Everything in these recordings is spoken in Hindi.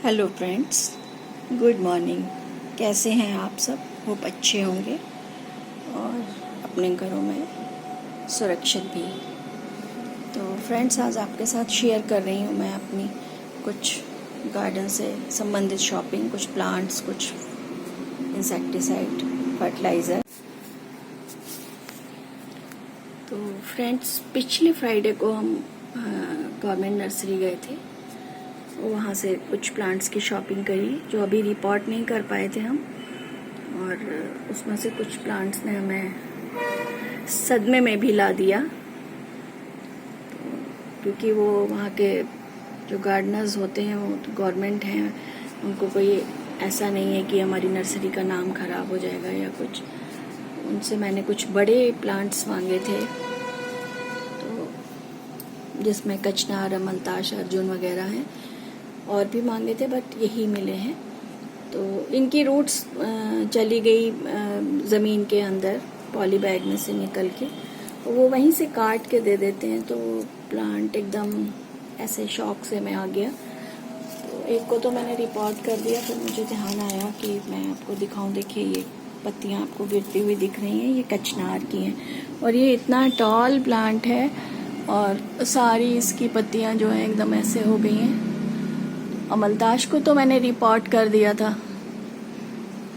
Hello friends, good morning. कैसे हैं आप सब? होप अच्छे होंगे और अपने घरों में सुरक्षित भी। तो फ्रेंड्स, आज आपके साथ शेयर कर रही हूँ मैं अपनी कुछ गार्डन से संबंधित शॉपिंग, कुछ प्लांट्स, कुछ इंसेक्टिसाइड, फर्टिलाइज़र। तो फ्रेंड्स, पिछले फ्राइडे को हम गवर्नमेंट नर्सरी गए थे। वहाँ से कुछ प्लांट्स की शॉपिंग करी जो अभी रिपोर्ट नहीं कर पाए थे हम, और उसमें से कुछ प्लांट्स ने हमें सदमे में भी ला दिया। तो क्योंकि वो वहाँ के जो गार्डनर्स होते हैं वो गवर्नमेंट हैं, उनको कोई ऐसा नहीं है कि हमारी नर्सरी का नाम खराब हो जाएगा या कुछ। उनसे मैंने कुछ बड़े प्लांट्स मांगे थे, तो जिसमें कचनार, अमलताश, अर्जुन वगैरह हैं, और भी मांगे थे बट यही मिले हैं। तो इनकी रूट्स चली गई ज़मीन के अंदर पॉली बैग में से निकल के, वो वहीं से काट के दे देते हैं। तो प्लांट एकदम ऐसे शौक से मैं आ गया। तो एक को तो मैंने रिपोर्ट कर दिया, फिर मुझे ध्यान आया कि मैं आपको दिखाऊं। देखिए, ये पत्तियां आपको गिरती हुई दिख रही हैं, ये कचनार की हैं और ये इतना टॉल प्लांट है और सारी इसकी पत्तियां जो हैं एकदम ऐसे हो गई हैं। अमलताश को तो मैंने रिपोर्ट कर दिया था,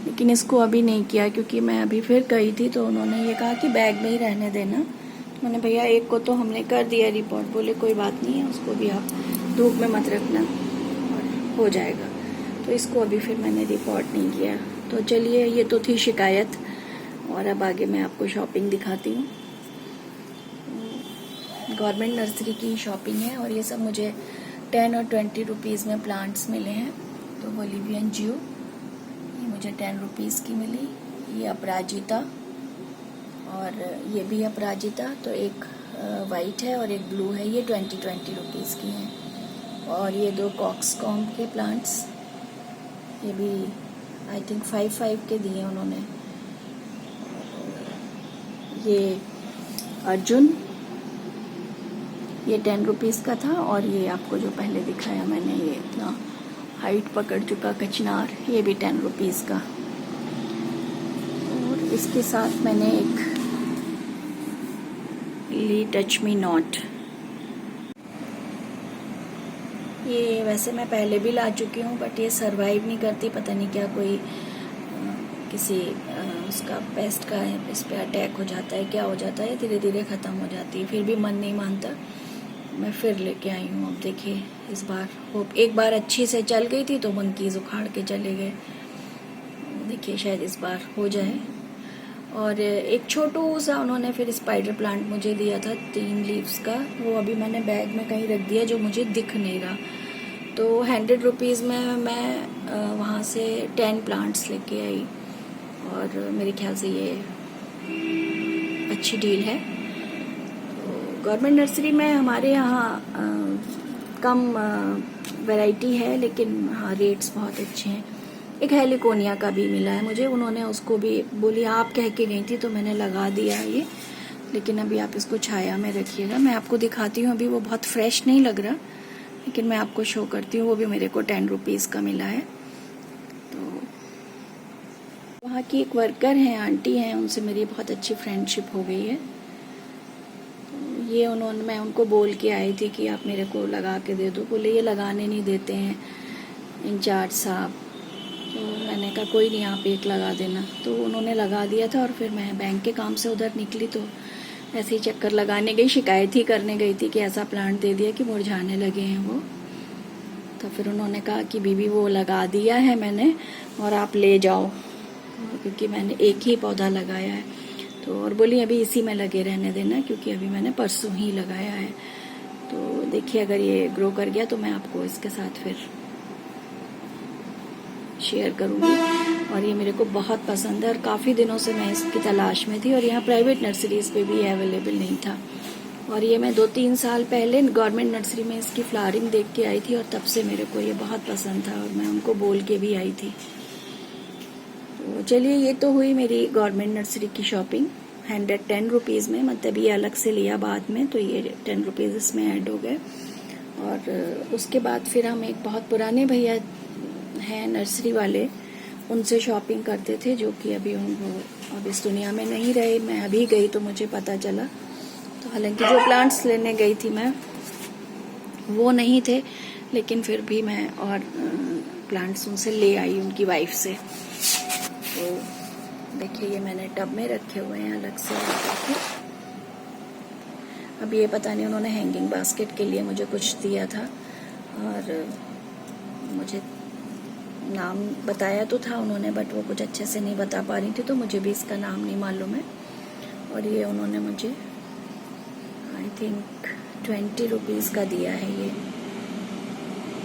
लेकिन इसको अभी नहीं किया क्योंकि मैं अभी फिर गई थी तो उन्होंने ये कहा कि बैग में ही रहने देना। तो मैंने, भैया एक को तो हमने कर दिया रिपोर्ट। बोले कोई बात नहीं है, उसको भी आप धूप में मत रखना और हो जाएगा। तो इसको अभी फिर मैंने रिपोर्ट नहीं किया। तो चलिए, ये तो थी शिकायत, और अब आगे मैं आपको शॉपिंग दिखाती हूँ। गवर्नमेंट नर्सरी की शॉपिंग है और ये सब मुझे 10 और 20 रुपीज़ में प्लांट्स मिले हैं। तो बोलिवियन जियो, ये मुझे 10 रुपीज़ की मिली। ये अपराजिता, और ये भी अपराजिता। तो एक वाइट है और एक ब्लू है, ये 20 रुपीज़ की हैं। और ये दो कॉक्सकॉम के प्लांट्स, ये भी आई थिंक 5 के दिए उन्होंने। ये अर्जुन, ये 10 रुपीज़ का था। और ये आपको जो पहले दिखाया मैंने, ये इतना हाइट पकड़ चुका कचनार, ये भी 10 रुपीज़ का। और इसके साथ मैंने एक ली टच मी नॉट। ये वैसे मैं पहले भी ला चुकी हूँ बट ये सरवाइव नहीं करती, पता नहीं क्या कोई किसी उसका पेस्ट का इस पे अटैक हो जाता है, क्या हो जाता है, धीरे धीरे ख़त्म हो जाती है। फिर भी मन नहीं मानता, मैं फिर लेके आई हूँ। अब देखिए, इस बार होप, एक बार अच्छी से चल गई थी तो मंकीज़ उखाड़ के चले गए। देखिए, शायद इस बार हो जाए। और एक छोटू सा उन्होंने फिर स्पाइडर प्लांट मुझे दिया था 3 लीव्स का, वो अभी मैंने बैग में कहीं रख दिया जो मुझे दिख नहीं रहा। तो 100 रुपीज़ में मैं वहाँ से 10 प्लांट्स लेके आई, और मेरे ख्याल से ये अच्छी डील है। गवर्नमेंट नर्सरी में हमारे यहाँ कम वैरायटी है, लेकिन हाँ रेट्स बहुत अच्छे हैं। एक हेलिकोनिया का भी मिला है मुझे, उन्होंने उसको भी बोली आप कह के गई थी तो मैंने लगा दिया ये, लेकिन अभी आप इसको छाया में रखिएगा। मैं आपको दिखाती हूँ, अभी वो बहुत फ्रेश नहीं लग रहा, लेकिन मैं आपको शो करती हूँ। वो भी मेरे को 10 रुपीज़ का मिला है। तो वहाँ की एक वर्कर हैं, आंटी हैं, उनसे मेरी बहुत अच्छी फ्रेंडशिप हो गई है। ये मैं उनको बोल के आई थी कि आप मेरे को लगा के दे दो। बोले ये लगाने नहीं देते हैं इंचार्ज साहब। तो मैंने कहा कोई नहीं, आप एक लगा देना। तो उन्होंने लगा दिया था, और फिर मैं बैंक के काम से उधर निकली तो ऐसे ही चक्कर लगाने गई, शिकायत ही करने गई थी कि ऐसा प्लांट दे दिया कि मुरझाने लगे हैं वो। तो फिर उन्होंने कहा कि बीबी वो लगा दिया है मैंने और आप ले जाओ, क्योंकि मैंने एक ही पौधा लगाया है। तो और बोली अभी इसी में लगे रहने देना, क्योंकि अभी मैंने परसों ही लगाया है। तो देखिए, अगर ये ग्रो कर गया तो मैं आपको इसके साथ फिर शेयर करूँगी। और ये मेरे को बहुत पसंद है और काफ़ी दिनों से मैं इसकी तलाश में थी, और यहाँ प्राइवेट नर्सरीज़ पे भी अवेलेबल नहीं था। और ये मैं 2-3 साल पहले गवर्नमेंट नर्सरी में इसकी फ्लावरिंग देख के आई थी, और तब से मेरे को ये बहुत पसंद था और मैं उनको बोल के भी आई थी। तो चलिए, ये तो हुई मेरी गवर्नमेंट नर्सरी की शॉपिंग 110 रुपीज़ में। मतलब ये अलग से लिया बाद में, तो ये 10 रुपीज़ इसमें ऐड हो गए। और उसके बाद फिर हम एक बहुत पुराने भैया हैं नर्सरी वाले, उनसे शॉपिंग करते थे, जो कि अभी अब इस दुनिया में नहीं रहे। मैं अभी गई तो मुझे पता चला। तो हालांकि जो प्लांट्स लेने गई थी मैं वो नहीं थे, लेकिन फिर भी मैं और प्लांट्स उनसे ले आई, उनकी वाइफ से। तो देखिए ये मैंने टब में रखे हुए हैं अलग से। अब ये पता नहीं उन्होंने हैंगिंग बास्केट के लिए मुझे कुछ दिया था, और मुझे नाम बताया तो था उन्होंने, बट वो कुछ अच्छे से नहीं बता पा रही थी, तो मुझे भी इसका नाम नहीं मालूम है। और ये उन्होंने मुझे आई थिंक 20 रुपीज़ का दिया है ये।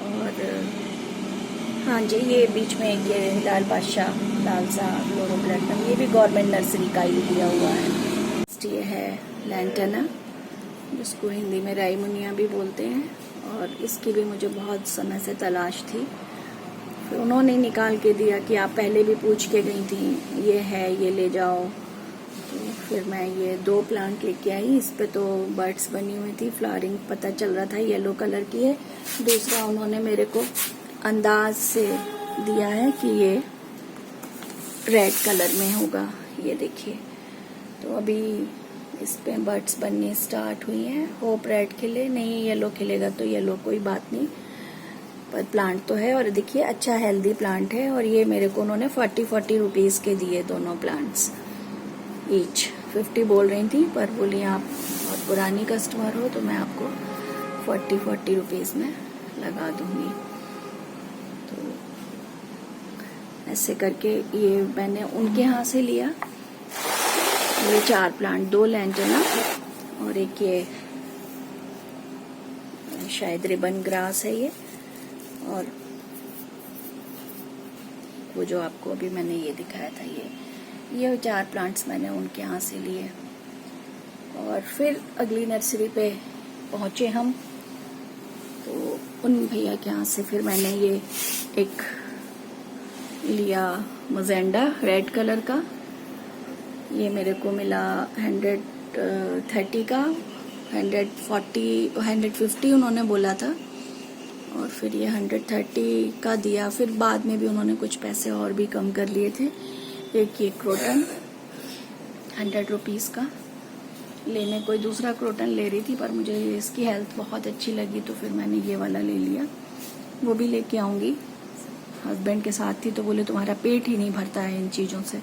और हाँ जी, ये बीच में ये लाल बादशाह, लाल सा फ्लोरोप्लैटिनम, ये भी गवर्नमेंट नर्सरी का ही दिया हुआ है। ये है लैंटेना, जिसको हिंदी में राई मुनिया भी बोलते हैं, और इसकी भी मुझे बहुत समय से तलाश थी। फिर उन्होंने निकाल के दिया कि आप पहले भी पूछ के गई थी, ये है, ये ले जाओ। तो फिर मैं ये 2 प्लांट लेके आई। इस पे तो बर्ड्स बनी हुई थी, फ्लावरिंग पता चल रहा था येलो कलर की है। दूसरा उन्होंने मेरे को अंदाज से दिया है कि ये रेड कलर में होगा, ये देखिए। तो अभी इस पे बर्ड्स बननी स्टार्ट हुई हैं। होप रेड खिले, नहीं येलो खिलेगा तो येलो, कोई बात नहीं, पर प्लांट तो है। और देखिए अच्छा हेल्दी प्लांट है। और ये मेरे को उन्होंने 40 रुपीज़ के दिए दोनों प्लांट्स ईच। 50 बोल रही थी, पर बोली आप बहुत पुरानी कस्टमर हो तो मैं आपको 40 रुपीज़ में लगा दूंगी। तो ऐसे करके ये मैंने उनके यहाँ से लिया। ये 4 प्लांट, 2 लैंटेना और एक ये शायद रिबन ग्रास है ये, और वो जो आपको अभी मैंने ये दिखाया था, ये 4 प्लांट्स मैंने उनके यहाँ से लिए। और फिर अगली नर्सरी पे पहुँचे हम, तो उन भैया के यहाँ से फिर मैंने ये एक लिया मजेंडा रेड कलर का। ये मेरे को मिला 130 का, 150 उन्होंने बोला था, और फिर ये 130 का दिया। फिर बाद में भी उन्होंने कुछ पैसे और भी कम कर लिए थे। एक ये क्रोटन 100 रुपीज़ का, लेने कोई दूसरा क्रोटन ले रही थी, पर मुझे इसकी हेल्थ बहुत अच्छी लगी तो फिर मैंने ये वाला ले लिया। वो भी लेके आऊँगी, हस्बैंड के साथ थी तो बोले तुम्हारा पेट ही नहीं भरता है इन चीज़ों से।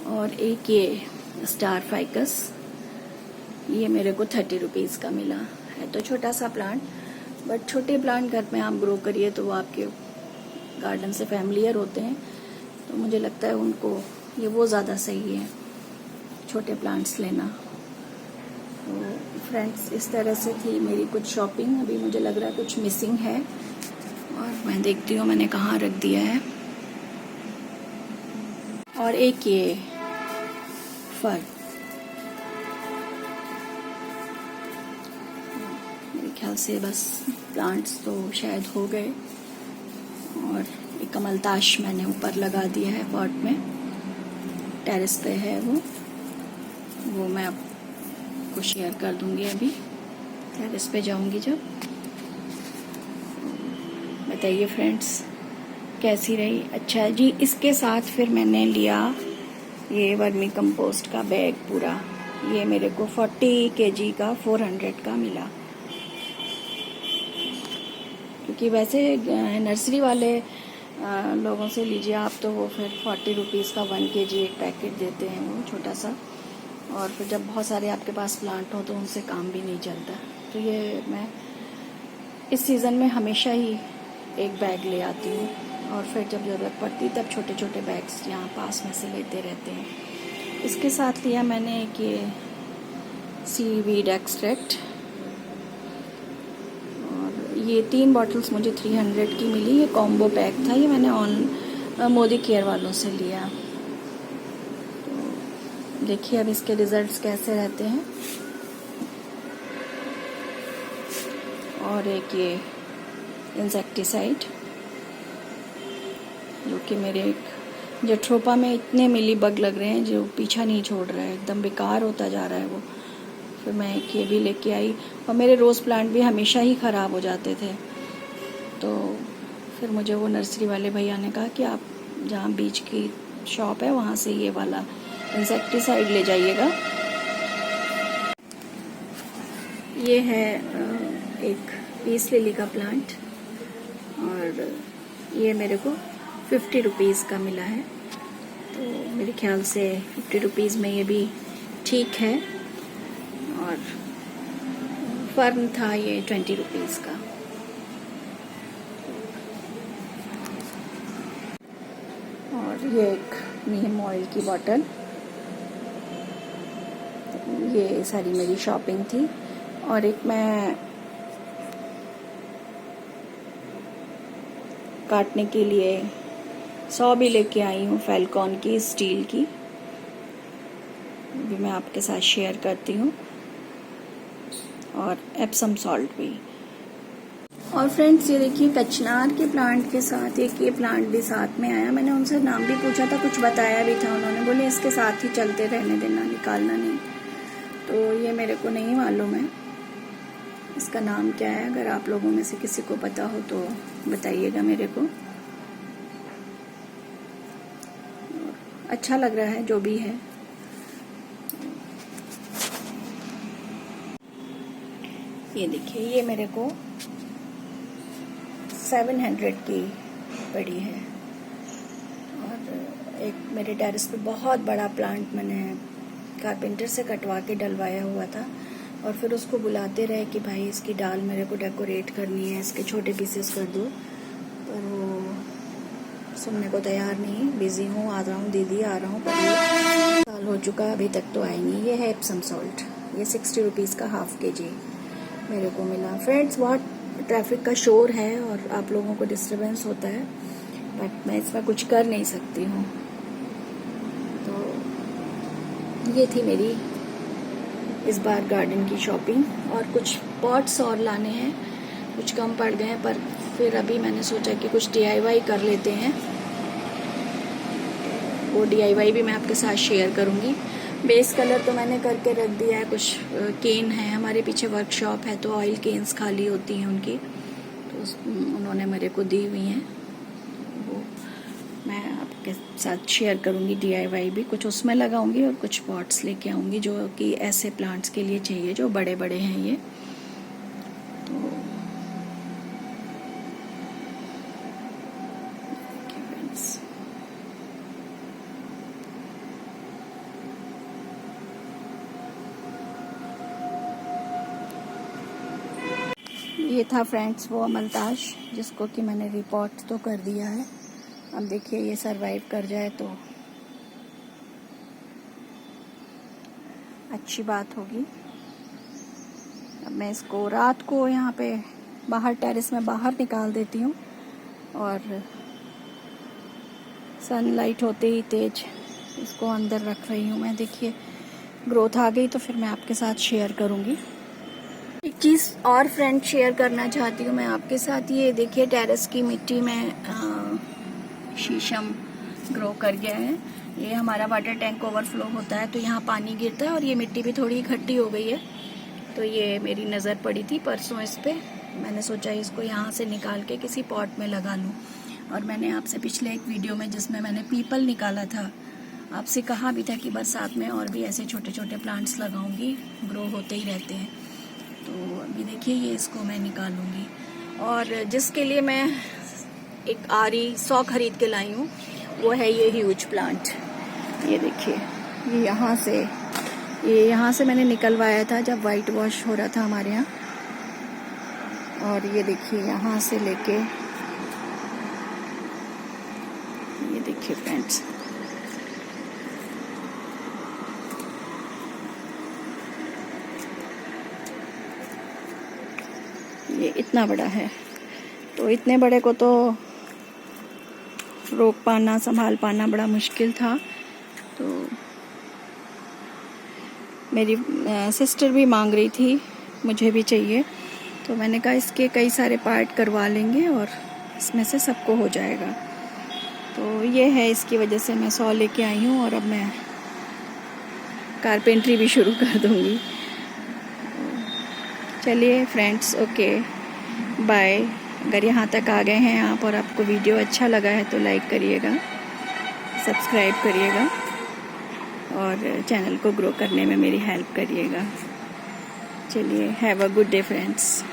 और एक ये स्टार फाइकस, ये मेरे को 30 रुपीज़ का मिला। है तो छोटा सा प्लांट, बट छोटे प्लांट घर में आप ग्रो करिए तो वो आपके गार्डन से फैमिलियर होते हैं, तो मुझे लगता है उनको ये वो ज़्यादा सही है छोटे प्लांट्स लेना। तो फ्रेंड्स, इस तरह से थी मेरी कुछ शॉपिंग। अभी मुझे लग रहा है कुछ मिसिंग है, और मैं देखती हूँ मैंने कहाँ रख दिया है। और एक ये फल, मेरे ख्याल से बस प्लांट्स तो शायद हो गए। और एक कमलताश मैंने ऊपर लगा दिया है पॉट में, टेरेस पे है वो मैं आपको शेयर कर दूंगी अभी टेरेस पे जाऊंगी जब। बताइए फ्रेंड्स कैसी रही। अच्छा है जी। इसके साथ फिर मैंने लिया ये वर्मी कंपोस्ट का बैग पूरा, ये मेरे को 40 kg का 400 का मिला। क्योंकि वैसे नर्सरी वाले लोगों से लीजिए आप तो वो फिर 40 रुपीज़ का 1 kg एक पैकेट देते हैं, वो छोटा सा। और फिर जब बहुत सारे आपके पास प्लांट हो तो उनसे काम भी नहीं चलता। तो ये मैं इस सीज़न में हमेशा ही एक बैग ले आती हूँ, और फिर जब ज़रूरत पड़ती तब छोटे छोटे बैग्स यहाँ पास में से लेते रहते हैं। इसके साथ लिया मैंने एक ये सीवीड एक्सट्रैक्ट, और ये 3 बॉटल्स मुझे 300 की मिली। ये कॉम्बो पैक था, ये मैंने मोदी केयर वालों से लिया। तो देखिए अब इसके रिजल्ट्स कैसे रहते हैं। और एक ये इंसेक्टिसाइड, जो कि मेरे एक जेट्रोपा में इतने मिली बग लग रहे हैं जो पीछा नहीं छोड़ रहा है, एकदम बेकार होता जा रहा है वो। फिर मैं एक ये भी लेके आई। और मेरे रोज़ प्लांट भी हमेशा ही ख़राब हो जाते थे, तो फिर मुझे वो नर्सरी वाले भैया ने कहा कि आप जहाँ बीच की शॉप है वहाँ से ये वाला इंसेक्टिसाइड ले जाइएगा। ये है एक पीस लिली का प्लांट और ये मेरे को 50 रुपीज़ का मिला है, तो मेरे ख्याल से 50 रुपीज़ में ये भी ठीक है। और फर्म था ये 20 रुपीज़ का। और ये एक नीम ऑयल की बॉटल। ये सारी मेरी शॉपिंग थी। और एक मैं काटने के लिए सौ भी लेके आई हूँ, फैल्कॉन की स्टील की, भी मैं आपके साथ शेयर करती हूँ। और एप्सम सॉल्ट भी। और फ्रेंड्स ये देखिए कचनार के प्लांट के साथ एक ये प्लांट भी साथ में आया। मैंने उनसे नाम भी पूछा था, कुछ बताया भी था, उन्होंने बोले इसके साथ ही चलते रहने देना, निकालना नहीं। तो ये मेरे को नहीं मालूम है इसका नाम क्या है। अगर आप लोगों में से किसी को पता हो तो बताइएगा मेरे को। अच्छा लग रहा है जो भी है। ये देखिए ये मेरे को 700 की पड़ी है। और एक मेरे टेरेस पे बहुत बड़ा प्लांट मैंने कारपेंटर से कटवा के डलवाया हुआ था, और फिर उसको बुलाते रहे कि भाई इसकी डाल मेरे को डेकोरेट करनी है, इसके छोटे पीसेस कर दो, पर वो सुनने को तैयार नहीं। बिजी हूँ, आ रहा हूँ दीदी, आ रहा हूँ, पर ये साल हो चुका अभी तक तो आई नहीं। ये है एप्सम सॉल्ट, ये 60 रुपीज़ का ½ kg मेरे को मिला। फ्रेंड्स बहुत ट्रैफिक का शोर है और आप लोगों को डिस्टरबेंस होता है, बट मैं इसमें कुछ कर नहीं सकती हूँ। तो ये थी मेरी इस बार गार्डन की शॉपिंग। और कुछ पॉट्स और लाने हैं, कुछ कम पड़ गए हैं, पर फिर अभी मैंने सोचा कि कुछ DIY कर लेते हैं। वो DIY भी मैं आपके साथ शेयर करूँगी। बेस कलर तो मैंने करके रख दिया है। कुछ केन है, हमारे पीछे वर्कशॉप है, तो ऑयल केन्स खाली होती हैं उनकी, तो उन्होंने मेरे को दी हुई हैं, वो मैं आपके साथ शेयर करूँगी। DIY भी कुछ उसमें लगाऊंगी और कुछ पॉट्स लेके आऊँगी जो कि ऐसे प्लांट्स के लिए चाहिए जो बड़े बड़े हैं ये। तो ये था फ्रेंड्स वो अमलताश जिसको कि मैंने रिपोर्ट तो कर दिया है। अब देखिए ये सरवाइव कर जाए तो अच्छी बात होगी। अब मैं इसको रात को यहाँ पे बाहर टेरेस में बाहर निकाल देती हूँ, और सनलाइट होते ही तेज इसको अंदर रख रही हूँ मैं। देखिए ग्रोथ आ गई तो फिर मैं आपके साथ शेयर करूँगी। एक चीज़ और फ्रेंड शेयर करना चाहती हूँ मैं आपके साथ। ये देखिए टेरेस की मिट्टी में शीशम ग्रो कर गया है। ये हमारा वाटर टैंक ओवरफ्लो होता है तो यहाँ पानी गिरता है, और ये मिट्टी भी थोड़ी इकट्ठी हो गई है। तो ये मेरी नज़र पड़ी थी परसों इस पे, मैंने सोचा इसको यहाँ से निकाल के किसी पॉट में लगा लूँ। और मैंने आपसे पिछले एक वीडियो में जिसमें मैंने पीपल निकाला था, आपसे कहा भी था कि बरसात में और भी ऐसे छोटे छोटे प्लांट्स लगाऊंगी, ग्रो होते ही रहते हैं। तो अभी देखिए ये इसको मैं निकालूंगी। और जिसके लिए मैं एक आरी 100 खरीद के लाई हूँ वो है ये ह्यूज प्लांट। ये देखिए ये यहाँ से मैंने निकलवाया था जब वाइट वॉश हो रहा था हमारे यहाँ। और ये देखिए यहाँ से लेके ये देखिए फ्रेंड्स, ये इतना बड़ा है। तो इतने बड़े को तो रोक पाना, संभाल पाना बड़ा मुश्किल था। तो मेरी सिस्टर भी मांग रही थी, मुझे भी चाहिए, तो मैंने कहा इसके कई सारे पार्ट करवा लेंगे और इसमें से सबको हो जाएगा। तो ये है, इसकी वजह से मैं 100 लेके आई हूँ और अब मैं कारपेंट्री भी शुरू कर दूँगी। चलिए फ्रेंड्स, ओके बाय। अगर यहाँ तक आ गए हैं आप और आपको वीडियो अच्छा लगा है तो लाइक करिएगा, सब्सक्राइब करिएगा और चैनल को ग्रो करने में मेरी हेल्प करिएगा। चलिए, have a good day friends.